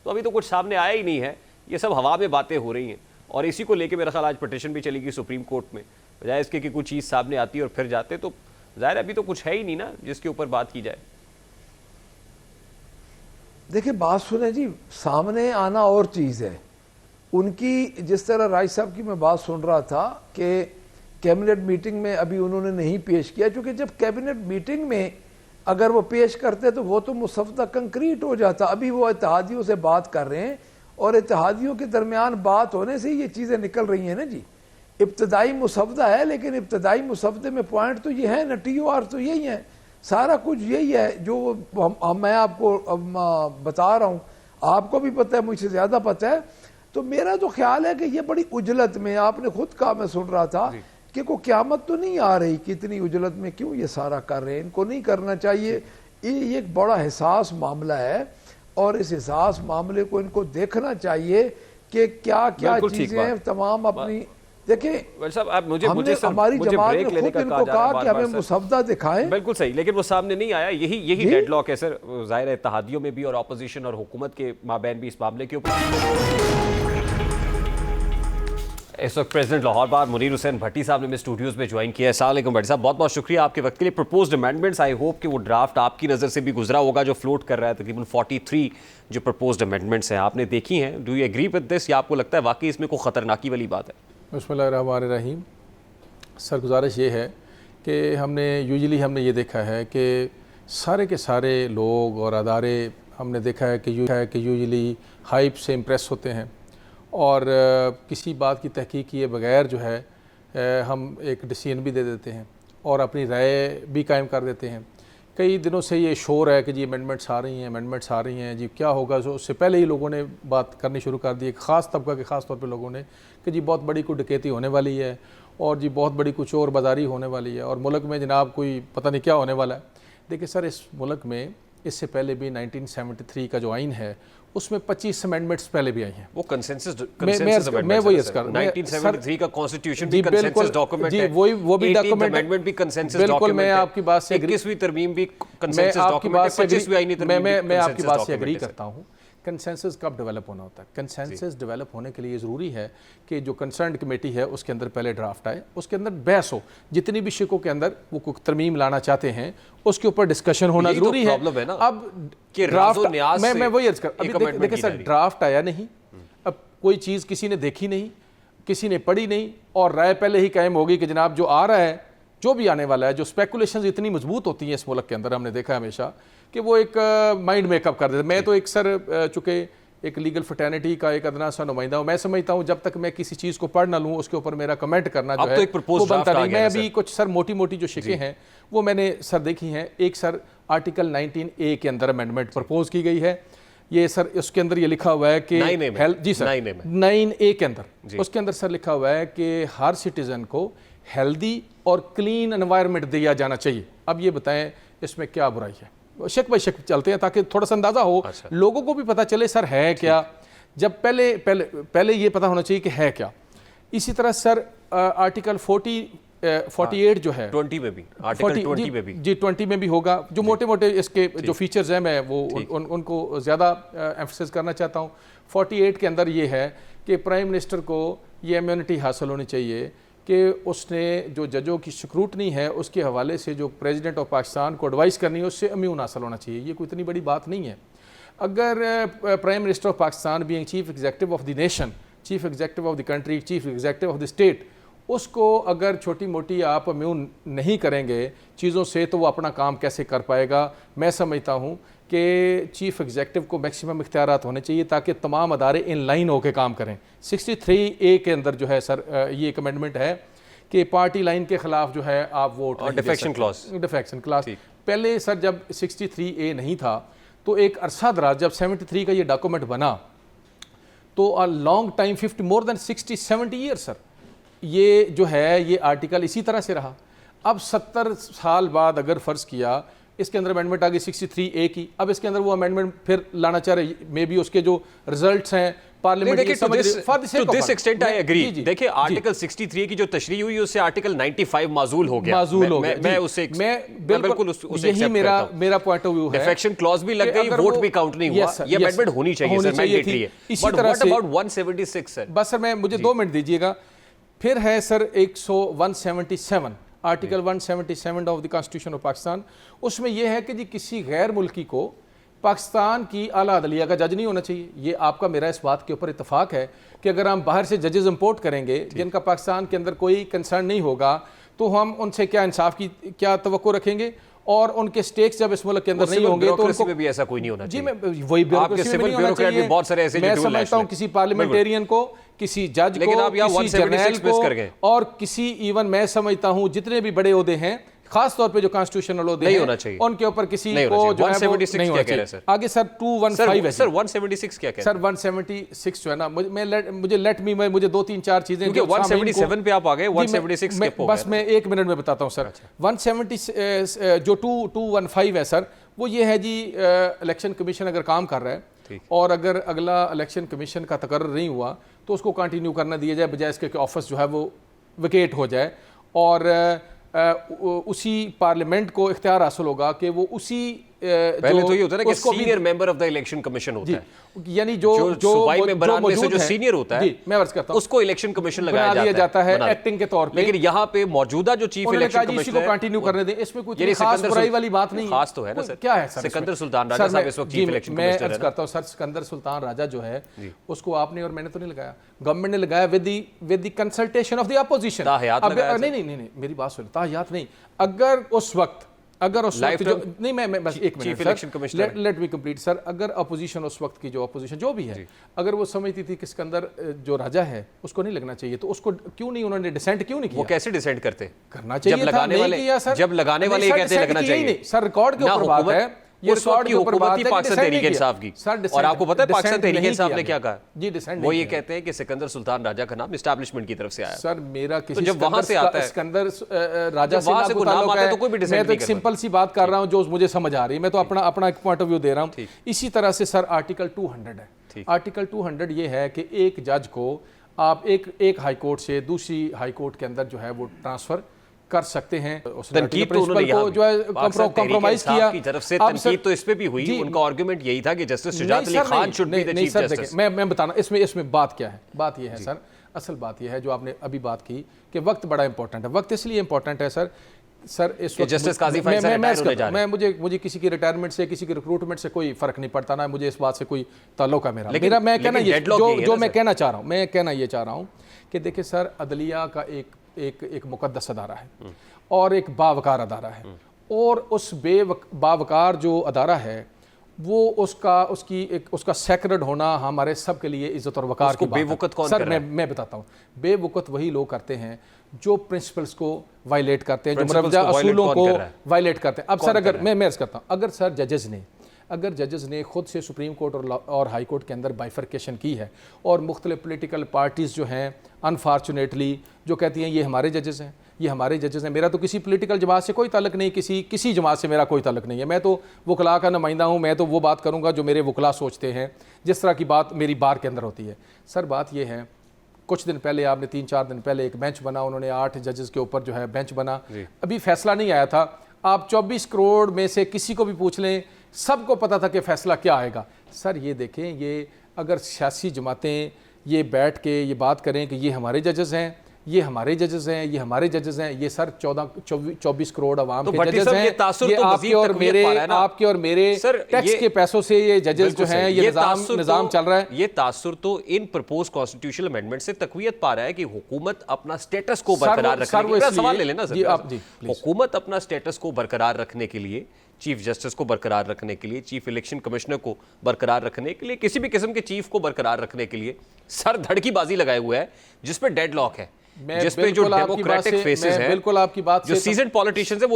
अभी तो कुछ सामने आया ही नहीं है। ये सब हवा में बातें हो रही हैं और इसी को लेकर मेरा ख्याल आज पिटीशन भी चलेगी सुप्रीम कोर्ट में, बजाय इसके कि कुछ चीज सामने आती है और फिर जाते। तो जाहिर अभी तो कुछ है ही नहीं ना जिसके ऊपर बात की जाए। देखिए बात सुने जी, सामने आना और चीज है उनकी। जिस तरह राय साहब की मैं बात सुन रहा था कि कैबिनेट मीटिंग में अभी उन्होंने नहीं पेश किया, क्योंकि जब कैबिनेट मीटिंग में अगर वो पेश करते तो वो तो मुसफ्फदा कंक्रीट हो जाता। अभी वो इत्तेहादियों से बात कर रहे हैं और इत्तेहादियों के दरमियान बात होने से ये चीज़ें निकल रही हैं ना जी। इब्तदाई मुसफ्फदा है, लेकिन इब्तदाई मुसफ्फदे में पॉइंट तो ये है ना, TOR तो यही है, सारा कुछ यही है जो मैं आपको बता रहा हूँ। आपको भी पता है, मुझसे ज़्यादा पता है। तो मेरा तो ख्याल है कि ये बड़ी उजलत में, आपने खुद कहा, मैं सुन रहा था कि कोई क़यामत तो नहीं आ रही, कितनी उजलत में क्यों ये सारा कर रहे हैं, इनको नहीं करना चाहिए। ये एक बड़ा हिसास मामला है और इस हिसास मामले को इनको देखना चाहिए कि क्या क्या चीज़ें तमाम अपनी देखिए। हमारी जमात ने खुद इनको कहा कि हमें मुसफ्फदा दिखाएं। बिल्कुल सही, लेकिन वो सामने नहीं आया। यही डेडलॉक है सर, जाहिर है इत्तेहादियों में भी और ऑपोजिशन और हुकूमत के माबैन भी इस मामले के ऊपर। इस वक्त प्रेसिडेंट लाहौर बार मुनीर हुसैन भट्टी साहब ने मेरे स्टूडियोज़ में ज्वाइन किया है। अस्सलाम वालेकुम भट्टी साहब, बहुत बहुत शुक्रिया आपके वक्त के लिए। प्रपोज्ड अमेंडमेंट्स, आई होप कि वो ड्राफ्ट आपकी नज़र से भी गुजरा होगा जो फ्लोट कर रहा है। तकरीबन 43 जो प्रपोज्ड अमेंडमेंट्स हैं आपने देखी हैं। Do you agree with this, या आपको लगता है वाकई इसमें कोई खतरनाकी वाली बात है? बिस्मिल्लाहिर्रहमानिर्रहीम। सर गुजारिश ये है कि हमने ये देखा है कि सारे के सारे लोग और अदारे हमने देखा है कि यूजुअली हाइप से इम्प्रेस होते हैं और किसी बात की तहकीक किए बगैर जो है हम एक डिसीजन भी दे देते हैं और अपनी राय भी कायम कर देते हैं। कई दिनों से ये शोर है कि जी अमेंडमेंट्स आ रही हैं जी क्या होगा। तो उससे पहले ही लोगों ने बात करनी शुरू कर दी, एक ख़ास तबका के ख़ास तौर पे लोगों ने, कि जी बहुत बड़ी कोई डकैती होने वाली है और जी बहुत बड़ी कुछ और बाजारी होने वाली है और मुल्क में जनाब कोई पता नहीं क्या होने वाला है। देखिए सर, इस मुल्क में इससे पहले भी 1973 का जो आइन है उसमें 25 अमेंडमेंट्स पहले भी आई हैं। वो कंसेंसस मैं वही अर्ज कर 1973 का कॉन्स्टिट्यूशन भी कंसेंसस डॉक्यूमेंट है, वो भी डॉक्यूमेंट अमेंडमेंट भी कंसेंसस बिल्कुल डॉक्यूमेंट है। मैं आपकी बात से 21वीं तरमीम भी कंसेंसस डॉक्यूमेंट है, 25वीं आईनी तरमीम मैं आपकी बात से एग्री करता हूँ। कंसेंसस कब डेवलप होना होता है? कंसेंसस डेवलप होने के लिए ज़रूरी है कि जो कंसर्न कमेटी है उसके अंदर पहले ड्राफ्ट आए, उसके अंदर बहस हो, जितनी भी शिकों के अंदर वो कोई तरमीम लाना चाहते हैं उसके ऊपर डिस्कशन होना ज़रूरी है। अब ड्राफ्ट मैं वही अर्ज कर, अभी देखिए सर ड्राफ्ट आया नहीं, अब कोई चीज़ किसी ने देखी नहीं, किसी ने पढ़ी नहीं और राय पहले ही कायम होगी कि जनाब जो आ रहा है, जो भी आने वाला है, जो स्पेकुलेशंस इतनी मजबूत होती हैं इस मुल्क के अंदर, हमने देखा है हमेशा कि वो एक माइंड मेकअप कर देते। मैं तो एक सर चूँकि एक लीगल फ्रेटर्निटी का एक अदना सा नुमाइंदा हूँ, मैं समझता हूँ जब तक मैं किसी चीज़ को पढ़ ना लूँ उसके ऊपर मेरा कमेंट करना जो है वो बनता नहीं। मैं अभी कुछ सर मोटी मोटी जो शिकें हैं वो मैंने सर देखी हैं। एक सर आर्टिकल 19A के अंदर अमेंडमेंट प्रपोज की गई है। ये सर उसके अंदर ये लिखा हुआ है कि जी सर 9A के अंदर उसके अंदर सर लिखा हुआ है कि हर सिटीज़न को हेल्दी और क्लीन एनवायरनमेंट दिया जाना चाहिए। अब ये बताएं इसमें क्या बुराई है? शक बाई शक चलते हैं ताकि थोड़ा सा अंदाज़ा हो, लोगों को भी पता चले सर है क्या। जब पहले ये पता होना चाहिए कि है क्या। इसी तरह सर आर्टिकल 48 जो है 20 में भी, आर्टिकल 20 में भी जी 20 में भी होगा। जो मोटे मोटे इसके जो फीचर्स हैं मैं वो उनको ज़्यादा एम्फसाइज करना चाहता हूँ। 48 के अंदर ये है कि प्राइम मिनिस्टर को ये इम्यूनिटी हासिल होनी चाहिए कि उसने जो जजों की स्क्रूटनी है उसके हवाले से जो प्रेसिडेंट ऑफ पाकिस्तान को एडवाइस करनी है उससे इम्यून हासिल होना चाहिए। ये कोई इतनी बड़ी बात नहीं है। अगर prime minister of Pakistan being chief executive of the nation, chief executive of the country, chief executive of the state, उसको अगर छोटी मोटी आप इम्यून नहीं करेंगे चीज़ों से तो वो अपना काम कैसे कर पाएगा? मैं समझता हूँ कि चीफ एग्जीक्यूटिव को मैक्सिमम इख्तियारात होने चाहिए ताकि तमाम अदारे इन लाइन होकर काम करें। 63A के अंदर जो है सर ये एक अमेंडमेंट है कि पार्टी लाइन के खिलाफ जो है आप वोट डिफेक्शन क्लॉज पहले सर जब 63A नहीं था तो एक अरसा दराज जब 73 का ये डॉक्यूमेंट बना तो a long time 50 more than 60-70 year sir ये जो है ये आर्टिकल इसी तरह से रहा। अब 70 साल बाद अगर फ़र्ज़ किया इसके अंदर अमेंडमेंट आ गई 63A की, अब इसके अंदर वो अमेंडमेंट फिर लाना चाह रहे, मे बी उसके जो रिजल्ट्स हैं पार्लियामेंट देखिए आर्टिकल 63 की जो तशरीह हुई उससे आर्टिकल 95 माजूल हो गया। मैं उससे बिल्कुल यही मेरा पॉइंट ऑफ व्यू है। डिफेक्शन क्लॉज भी लग गई, वोट भी काउंट नहीं हुआ। ये अमेंडमेंट होनी चाहिए सर, मैंडेटरी है। इसी तरह से 176 सर बस सर मैं मुझे 2 मिनट दीजिएगा। फिर है sir 177 article 177 of the constitution of Pakistan. उसमें यह है कि जी किसी गैर मुल्की को पाकिस्तान की आला अदलिया का जज नहीं होना चाहिए। ये आपका मेरा इस बात के ऊपर इत्तेफाक है कि अगर हम बाहर से जजेस इंपोर्ट करेंगे जिनका पाकिस्तान के अंदर कोई कंसर्न नहीं होगा तो हम उनसे क्या इंसाफ की क्या तवक्को रखेंगे और उनके स्टेक्स जब इस मुल्क के अंदर नहीं होंगे तो उनको भी ऐसा कोई नहीं होना चाहिए। जी मैं वही बहुत सारे ऐसे मैं समझता हूँ किसी पार्लियामेंटेरियन को, किसी जज को, किसी जर्नल को और किसी इवन मैं समझता हूँ जितने भी बड़े ओहदे हैं खास तौर पे जो कॉन्स्टिट्यूशनल ओहदे नहीं होना चाहिए उनके ऊपर किसी को जो है वो नहीं होना चाहिए। आगे सर 215 है सर 176 क्या कहते हैं सर 176 जो है ना मुझे लेट मी मुझे 2-3-4 चीजें क्योंकि 177 पे आप आ गए 176 स्किप हो गया। बस मैं 1 मिनट में बताता हूँ सर। 170 जो 215 है सर वो ये है जी इलेक्शन कमीशन अगर काम कर रहा है और अगर अगला इलेक्शन कमीशन का तकर्रर नहीं हुआ तो उसको कंटिन्यू करना दिया जाए बजाय इसके ऑफिस जो है वो विकेट हो जाए और उसी पार्लियामेंट को इख्तियार हासिल होगा कि वो उसी पहले तो ये होता है ना कि उसको भी- senior member of the election commission होता है, यानी जो सूबाई मेंबरान में से मौजूद जो है, सीनियर होता है, जी, मैं अर्ज करता हूं, उसको इलेक्शन कमिशन बना लगाया दिया जाता है बना- एक्टिंग के तौर पे। लेकिन यहाँ पे मौजूदा जो चीफ उन्होंने कहा इलेक्शन जी इसी को कमिश्नर कंटिन्यू करने दें, इसमें कोई यानी खास सिकंदर बुराई सुल- वाली बात नहीं खास तो है ना सर, क्या है सर सिकंदर इसमें? सुल्तान राजा सर, साहब मैं- इस वक्त जी, चीफ इलेक्शन मैं कमिश्नर अर्ज है ना? करता हूं सर, सिकंदर सुल्तान राजा जो है उसको आपने और मैंने तो नहीं लगाया, गवर्नमेंट ने लगाया with the consultation of the opposition. ताहयात लगाया नहीं नहीं नहीं, मेरी बात सुन, ताहयात नहीं, अगर उस वक्त Life जो term नहीं मैं बस एक chief minute election commissioner let me complete sir, अगर अपोजिशन उस वक्त की जो अपोजिशन जो भी है अगर वो समझती थी कि सिकंदर जो राजा है उसको नहीं लगना चाहिए, तो उसको क्यों नहीं उन्होंने डिसेंट क्यों नहीं किया? वो कैसे डिसाइड करते? करना चाहिए जब था, लगाने नहीं वाले किया सर। जब लगाने नहीं, वाले ये सर, कहते हैं डिसाइड लगना किया ही चाहिए नहीं। सर रिकॉर्ड के ना ऊपर बात हुकूमत- है, ये उस वक्त रिकॉर्ड की के ऊपर हुकूमत बात थी है कि पाकिस्तान डिसाइड तहरीक नहीं इंसाफ किया। की, सर, और डिसाइड- आपको पता है पाकिस्तान डिसाइड तहरीक नहीं इंसाफ किया ने क्या गया। कहा? जी, डिसाइड वो नहीं ये किया। कहते हैं कि सिकंदर सुल्तान राजा का नाम एस्टैब्लिशमेंट की तरफ से आया। सर मेरा किसी जब वहां से आता है- सिकंदर राजा जब वहां से कोई नाम ताल्लुक आता है है, तो कोई भी decide मैं तो नहीं एक कर सिंपल सी बात कर रहा हूं जो मुझे समझ आ रही है, मैं तो अपना एक पॉइंट ऑफ व्यू दे रहा हूं। इसी तरह से सर आर्टिकल 200 है, आर्टिकल 200 ये है कि एक जज को आप एक हाई कोर्ट से दूसरी हाई कोर्ट के अंदर जो है वो ट्रांसफर कर सकते हैं। उस तनकीद तो उन्होंने प्रिंसिपल यहाँ को भी जो है पाकिस्तान तहरीक कॉम्प्रोमाइज इंसाफ किया की तरफ से अब तनकीद सर- तो इस पे भी हुई, जी, उनका आर्गुमेंट यही था कि जस्टिस शुजात नहीं अली सर, खान नहीं, शुड बी द नहीं चीफ सर, जस्टिस। देखिए, मैं बताना इसमें बात क्या है, बात यह है सर, असल बात यह है जो आपने अभी बात की कि वक्त बड़ा इंपॉर्टेंट है। वक्त इसलिए इंपॉर्टेंट है सर इस कि जस्टिस काजी फाइज साहब रिटायर होने जा रहे हैं। मुझे किसी की रिटायरमेंट से किसी की रिक्रूटमेंट से कोई फर्क नहीं पड़ता, ना मुझे इस बात से कोई ताल्लुक है मेरा। लेकिन- मैं कहना लेकिन ये deadlock यही है जो ना मैं सर? कहना चाह रहा हूँ, मैं कहना ये चाह रहा हूँ कि देखिए सर, अदलिया का एक मुकद्दस अदारा है और एक बावकार अदारा है, और उस बावकार जो अदारा है वो उसका सेक्रेड होना हमारे सब के लिए इज्जत और वकार की बात है। बेवकूफ़ कौन सर कर रहा है? मैं बताता हूँ, बेवकूफ़ वही लोग करते हैं जो प्रिंसिपल्स को वायलेट करते हैं, जो Principles मुरवजा को violate असूलों कौन को कर रहा है? वायलेट करते हैं। अब कौन सर कर अगर रहा है? मैं अर्ज करता हूँ, अगर सर जजेस ने खुद से सुप्रीम कोर्ट और हाई कोर्ट के अंदर बाइफर्केशन की है और मुख्तलिफ पोलिटिकल पार्टीज़ जो हैं अनफॉर्चुनेटली जो कहती हैं ये हमारे जजेस हैं, ये हमारे जजेस हैं, मेरा तो किसी पोलिटिकल जमात से कोई ताल्लुक नहीं, किसी जमात से मेरा कोई ताल्लुक नहीं है, मैं तो वकला का नुमाइंदा हूँ, मैं तो वो बात करूँगा जो मेरे वकला सोचते हैं, जिस तरह की बात मेरी बार के अंदर होती है। सर बात ये है, कुछ दिन पहले आपने 3-4 दिन पहले एक बेंच बना, उन्होंने 8 जजेस के ऊपर जो है बेंच बना, अभी फैसला नहीं आया था। आप 24 करोड़ में से किसी को भी पूछ लें, सबको पता था कि फैसला क्या आएगा। सर ये देखें, ये अगर सियासी जमातें ये बैठ के ये बात करें कि ये हमारे जजेस हैं, ये हमारे जजेस हैं, ये हमारे जजेस हैं, ये सर 24 करोड़ अवाम तो के भट्टी जजेस साहब, हैं, ये तासुर ये तो आपके मज़ीद और तक़वियत मेरे पा रहा है ना? आपके और मेरे सर, टैक्स ये- के पैसों से ये जजेस बिल्कुल जो हैं सही। ये तासुर निज़ाम चल रहा है। ये तासुर तो इन प्रपोज कॉन्स्टिट्यूशनल अमेंडमेंट से तकवीयत पा रहा है कि हुकूमत अपना स्टेटस को सर, बरकरार वो- रखने सर, के वो लिए इसलिए- सवाल ले लेना सर, जी, आप- जी, प्लीज। हुकूमत अपना स्टेटस को बरकरार रखने के लिए, चीफ जस्टिस को बरकरार रखने के लिए, चीफ इलेक्शन कमिश्नर को बरकरार रखने के लिए, किसी भी किस्म के चीफ को बरकरार रखने के लिए सर धड़ की बाजी लगाए हुए है, जिस पे डेडलॉक है, जिस पे जो डेमोक्रेटिक फेसेस हैं, बिल्कुल आपकी बात जो सीजन पॉलिटिशियंस है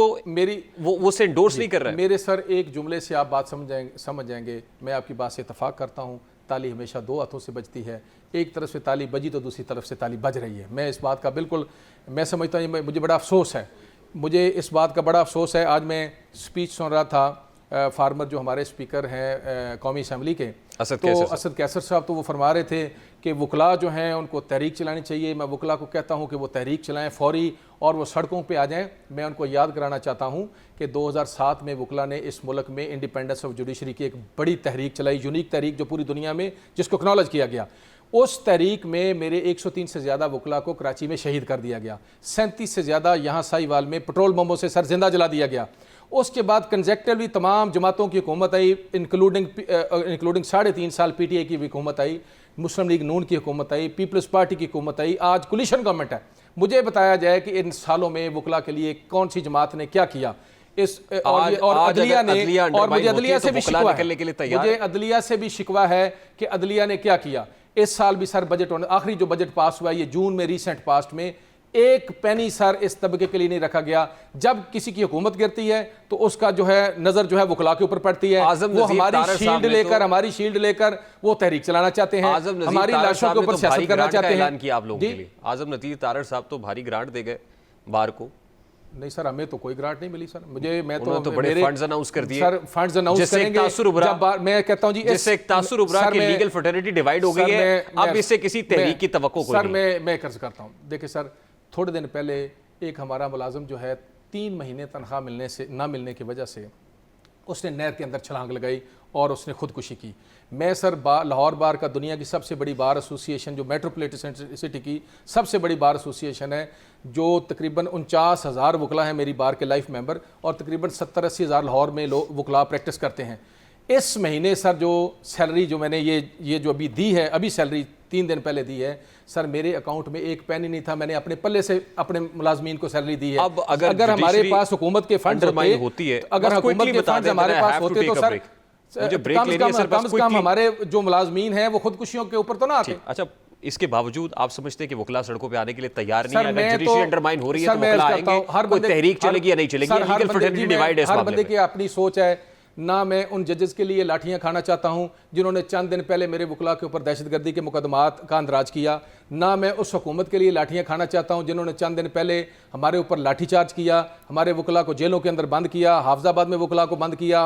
वो से एंडोर्स नहीं कर रहे हैं। मेरे सर एक जुमले से आप बात समझ जाएंगे, मैं आपकी बात से इतफाक करता हूँ, ताली हमेशा दो हाथों से बजती है, एक तरफ से ताली बजी तो दूसरी तरफ से ताली बज रही है। मैं इस बात का बिल्कुल मैं समझता हूँ, मुझे बड़ा अफसोस है, मुझे इस बात का बड़ा अफसोस है। आज मैं स्पीच सुन रहा था फार्मर जो हमारे स्पीकर हैं कौमी असम्बली के, असद कैसर साहब, तो वो फरमा रहे थे कि वकला जो हैं उनको तहरीक चलानी चाहिए। मैं वकला को कहता हूं कि वो तहरीक चलाएं फौरी और वो सड़कों पे आ जाएं। मैं उनको याद कराना चाहता हूं कि 2007 में वकला ने इस मुल्क में इंडिपेंडेंस ऑफ जुडिशरी की एक बड़ी तहरीक चलाई, यूनिक तहरीक जो पूरी दुनिया में जिसको एक्नॉलेज किया गया। उस तहरीक में मेरे 103 से ज़्यादा वकला को कराची में शहीद कर दिया गया, 37 से ज़्यादा यहाँ साहिवाल में पेट्रोल बमों से सर जिंदा जला दिया गया। उसके बाद कंजेक्टिवली तमाम जमातों की हुकूमत आई, इंक्लूडिंग 3.5 साल PTI की हुकूमत आई, मुस्लिम लीग नून की हुकूमत आई, पीपल्स पार्टी की हुकूमत आई, आज कोलिशन गवर्नमेंट है। मुझे बताया जाए कि इन सालों में वकला के लिए कौन सी जमात ने क्या किया, और अदलिया ने, और मुझे अदलिया से भी शिकवा है, मुझे अदलिया से भी शिकवा है कि अदलिया ने क्या किया। इस साल भी सर बजट होने, आखिरी जो बजट पास हुआ है ये जून में, रिसेंट पास्ट में, एक पेनी सर इस तबके के लिए नहीं रखा गया। जब किसी की हुकूमत गिरती है तो उसका जो है नजर जो है वकला के ऊपर पड़ती है, वो हमारी शील्ड लेकर वो तहरीक चलाना चाहते हैं, हमारी लाशों के ऊपर सियासत करना चाहते हैं। ऐलान किया आप लोगों के लिए, आजम नज़ीर तारड़ साहब तो भारी ग्रांट दे गए बार को। नहीं सर, हमें तो कोई ग्रांट नहीं मिली सर, मैं तो बड़े फंड्स अनाउंस कर दिए सर, फंड्स अनाउंस करेंगे जब मैं कहता हूं जी, जिससे एक तासुर उभरा कि लीगल फ्रेटर्निटी डिवाइड हो गई है, अब इससे किसी तहरीक की तवक्को कोई नहीं। सर मैं कर्ज करता हूं, देखिए सर, थोड़े दिन पहले एक हमारा मुलाजिम जो है 3 महीने तनख्वाह ना मिलने की वजह से उसने नहर के अंदर छलांग लगाई और उसने खुदकुशी की। मैं सर लाहौर बार का दुनिया की सबसे बड़ी बार एसोसिएशन, जो मेट्रोपॉलिटन सिटी की सबसे बड़ी बार एसोसिएशन है, जो तकरीबन 49,000 वकला हैं मेरी बार के लाइफ मेंबर, और तकरीबन 70-80 हज़ार लाहौर में लोग वकला प्रैक्टिस करते हैं। इस महीने सर जो सैलरी जो मैंने ये जो अभी दी है, अभी सैलरी 3 दिन पहले दी है सर, मेरे अकाउंट में एक पेनी नहीं था, मैंने अपने पल्ले से अपने मुलाजमीन को सैलरी दी है। अब अगर हमारे पास हुकूमत के फंड होती है, अगर हुकूमत के फंड हमारे पास होते तो सर मुझे ब्रेक लेनी है सर, कम से कम हमारे जो मुलाजमीन हैं वो खुदकुशियों के ऊपर तो ना आते। अच्छा, इसके बावजूद आप समझते हैं कि वकला सड़कों पे आने के लिए तैयार नहीं सर, है? अगर जुडिशरी अंडरमाइन हो रही है तो वकला आएंगे, हर कोई तहरीक चलेगी या नहीं चलेगी? लीगल फ्रेटर्निटी डिवाइड है इस हर मामले बंदे में। की अपनी सोच है ना। मैं उन जजेस के लिए लाठियां खाना चाहता हूं जिन्होंने चंद दिन पहले मेरे वकला के ऊपर दहशतगर्दी के मुकदमात का अंदराज किया, ना मैं उस हुकूमत के लिए लाठियां खाना चाहता हूं जिन्होंने चंद दिन पहले हमारे ऊपर लाठीचार्ज किया, हमारे वकला को जेलों के अंदर बंद किया, हाफजाबाद में वकला को बंद किया,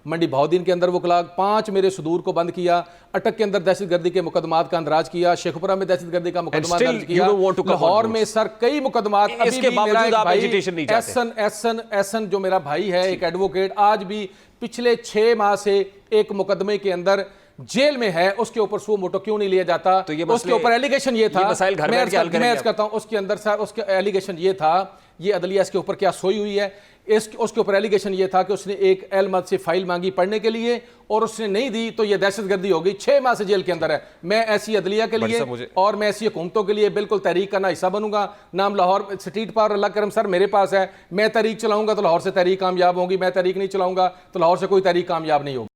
मंडी बहाउद्दीन के अंदर वकला 5 मेरे सुदूर को बंद किया, अटक के अंदर दहशतगर्दी के मुकदमात का अंदराज किया, शेखपुरा में दहशतगर्दी का मुकदमा दर्ज किया, लाहौर में सर कई मुकदमात। इसके बावजूद आप एजिटेशन नहीं चाहते? एहसन जो मेरा भाई है, एक एडवोकेट, आज भी पिछले 6 माह से एक मुकदमे के अंदर जेल में है, उसके ऊपर सू मोटो क्यों नहीं लिया जाता? तो ये उसके ऊपर एलिगेशन ये था, ये मसाइल घर बैठ के हल करेंगे मैं करता हूं, उसके अंदर सर उसके एलिगेशन ये था, ये अदलिया इसके ऊपर क्या सोई हुई है, उसके ऊपर एलिगेशन ये था कि उसने एक एलमद से फाइल मांगी पढ़ने के लिए और उसने नहीं दी तो ये दहशतगर्दी हो गई। 6 माह से जेल के अंदर है। मैं ऐसी अदलिया के लिए और मैं ऐसी हुकूमतों के लिए बिल्कुल तहरीक का ना हिस्सा बनूंगा। नाम लाहौर स्ट्रीट पावर अल्लाह करम सर मेरे पास है, मैं तहरीक चलाऊंगा तो लाहौर से तहरीक कामयाब होगी, मैं तहरीक नहीं चलाऊंगा तो लाहौर से कोई तहरीक कामयाब नहीं होगी।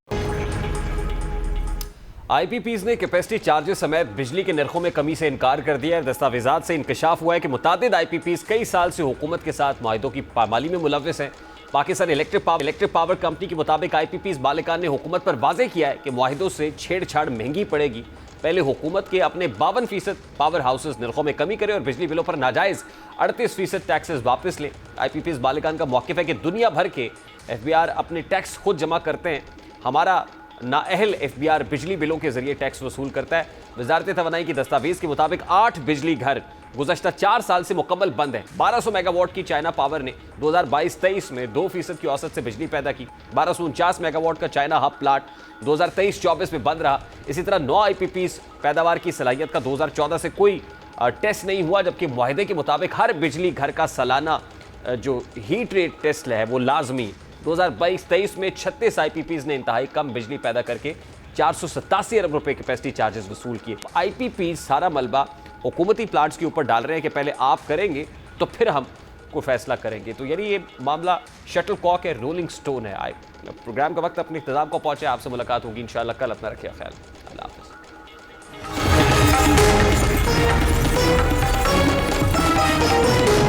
आईपीपीज ने कैपेसिटी चार्जेस समेत बिजली के नरखों में कमी से इनकार कर दिया है। दस्तावेजात से इंकशाफ हुआ है कि मुतादिद आईपीपीज कई साल से हुकूमत के साथ मुआहिदों की पामाली में मुलव्वस हैं। पाकिस्तान इलेक्ट्रिक पावर कंपनी के मुताबिक आईपीपीज मालिकान ने हुकूमत पर वाज़ेह किया है कि मुआहिदों से छेड़छाड़ महंगी पड़ेगी। पहले हुकूमत के अपने 52% पावर हाउसेज नरखों में कमी करें और बिजली बिलों पर नाजायज़ 38% टैक्सेस वापस लें। आईपीपीज मालिकान का मौक़िफ़ है कि दुनिया भर के एफबीआर अपने टैक्स खुद जमा करते हैं, हमारा नाअहल एफबीआर बिजली बिलों के जरिए टैक्स वसूल करता है। वजारत तवानाई की दस्तावेज के मुताबिक 8 बिजली घर गुज़श्ता 4 साल से मुकम्मल बंद है। 1200 मेगावाट की चाइना पावर ने 2022-23 में 2% की औसत से बिजली पैदा की। 1249 मेगावाट का चाइना हब प्लांट 2023-24 में बंद रहा। इसी तरह 9 आईपीपीज पैदावार की सलाहियत का 2014 से कोई टेस्ट नहीं हुआ, जबकि मुआहिदे के मुताबिक हर बिजली घर का सालाना जो हीट रेट टेस्ट है वो लाजमी। 2022-23 में 36 आईपीपीज ने इंतहाई कम बिजली पैदा करके 487 अरब रुपए कैपेसिटी चार्जेस वसूल किए। आईपीपीज सारा मलबा हुकूमती प्लांट्स के ऊपर डाल रहे हैं कि पहले आप करेंगे तो फिर हम कोई फैसला करेंगे। तो यानी ये मामला शटल कॉक है, रोलिंग स्टोन है। प्रोग्राम का वक्त अपने इख्तिताम को पहुंचे, आपसे मुलाकात होगी इंशाल्लाह कल। अपना रखिए ख्याल।